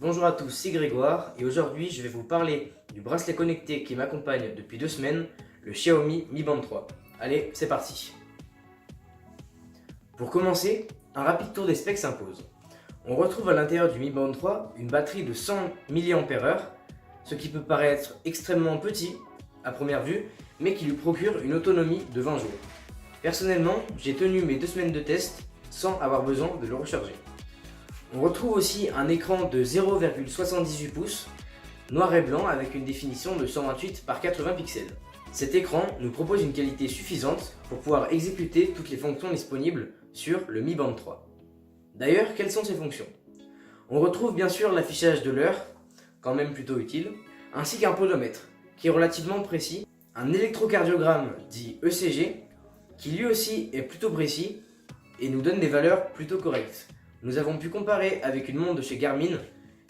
Bonjour à tous, c'est Grégoire et aujourd'hui je vais vous parler du bracelet connecté qui m'accompagne depuis 2 semaines, le Xiaomi Mi Band 3. Allez, c'est parti. Pour commencer, un rapide tour des specs s'impose. On retrouve à l'intérieur du Mi Band 3 une batterie de 100 mAh, ce qui peut paraître extrêmement petit à première vue, mais qui lui procure une autonomie de 20 jours. Personnellement, j'ai tenu mes 2 semaines de test sans avoir besoin de le recharger. On retrouve aussi un écran de 0,78 pouces, noir et blanc avec une définition de 128 par 80 pixels. Cet écran nous propose une qualité suffisante pour pouvoir exécuter toutes les fonctions disponibles sur le Mi Band 3. D'ailleurs, quelles sont ces fonctions? On retrouve bien sûr l'affichage de l'heure, quand même plutôt utile, ainsi qu'un podomètre, qui est relativement précis, un électrocardiogramme dit ECG, qui lui aussi est plutôt précis et nous donne des valeurs plutôt correctes. Nous avons pu comparer avec une montre de chez Garmin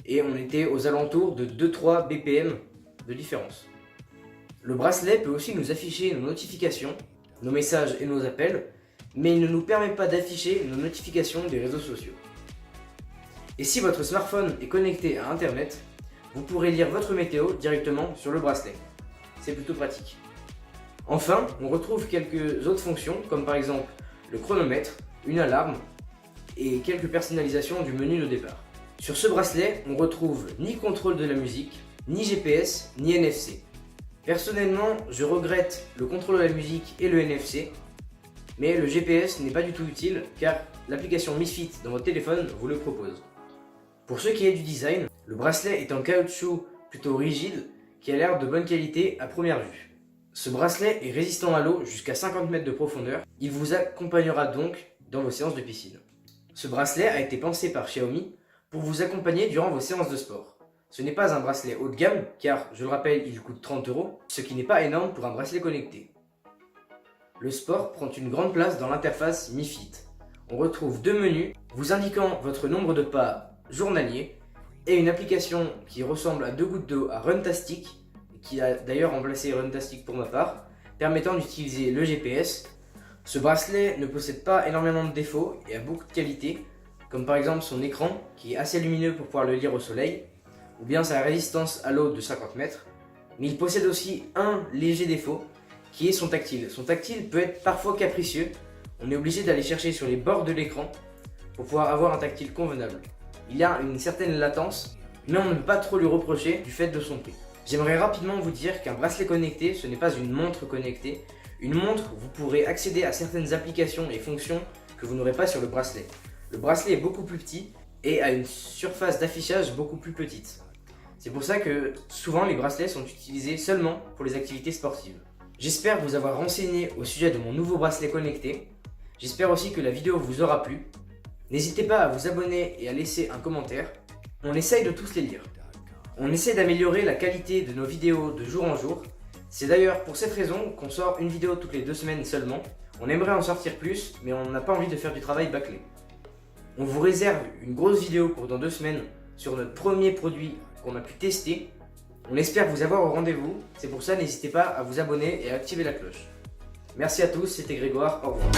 et on était aux alentours de 2-3 BPM de différence. Le bracelet peut aussi nous afficher nos notifications, nos messages et nos appels, mais il ne nous permet pas d'afficher nos notifications des réseaux sociaux. Et si votre smartphone est connecté à Internet, vous pourrez lire votre météo directement sur le bracelet. C'est plutôt pratique. Enfin, on retrouve quelques autres fonctions comme par exemple le chronomètre, une alarme, et quelques personnalisations du menu de départ. Sur ce bracelet, on retrouve ni contrôle de la musique, ni GPS, ni NFC. Personnellement, je regrette le contrôle de la musique et le NFC, mais le GPS n'est pas du tout utile car l'application Mi Fit dans votre téléphone vous le propose. Pour ce qui est du design, le bracelet est en caoutchouc plutôt rigide qui a l'air de bonne qualité à première vue. Ce bracelet est résistant à l'eau jusqu'à 50 mètres de profondeur, il vous accompagnera donc dans vos séances de piscine. Ce bracelet a été pensé par Xiaomi pour vous accompagner durant vos séances de sport. Ce n'est pas un bracelet haut de gamme car, je le rappelle, il coûte 30 €, ce qui n'est pas énorme pour un bracelet connecté. Le sport prend une grande place dans l'interface Mi Fit. On retrouve 2 menus vous indiquant votre nombre de pas journalier et une application qui ressemble à 2 gouttes d'eau à Runtastic, qui a d'ailleurs remplacé Runtastic pour ma part, permettant d'utiliser le GPS. Ce bracelet ne possède pas énormément de défauts et a beaucoup de qualités, comme par exemple son écran qui est assez lumineux pour pouvoir le lire au soleil, ou bien sa résistance à l'eau de 50 mètres, mais il possède aussi un léger défaut qui est son tactile. Son tactile peut être parfois capricieux, on est obligé d'aller chercher sur les bords de l'écran pour pouvoir avoir un tactile convenable. Il y a une certaine latence, mais on ne peut pas trop lui reprocher du fait de son prix. J'aimerais rapidement vous dire qu'un bracelet connecté, ce n'est pas une montre connectée. Une montre, vous pourrez accéder à certaines applications et fonctions que vous n'aurez pas sur le bracelet. Le bracelet est beaucoup plus petit et a une surface d'affichage beaucoup plus petite. C'est pour ça que souvent les bracelets sont utilisés seulement pour les activités sportives. J'espère vous avoir renseigné au sujet de mon nouveau bracelet connecté. J'espère aussi que la vidéo vous aura plu. N'hésitez pas à vous abonner et à laisser un commentaire. On essaye de tous les lire. On essaie d'améliorer la qualité de nos vidéos de jour en jour. C'est d'ailleurs pour cette raison qu'on sort une vidéo toutes les 2 semaines seulement. On aimerait en sortir plus, mais on n'a pas envie de faire du travail bâclé. On vous réserve une grosse vidéo pour dans 2 semaines sur notre premier produit qu'on a pu tester. On espère vous avoir au rendez-vous, c'est pour ça n'hésitez pas à vous abonner et à activer la cloche. Merci à tous, c'était Grégoire, au revoir.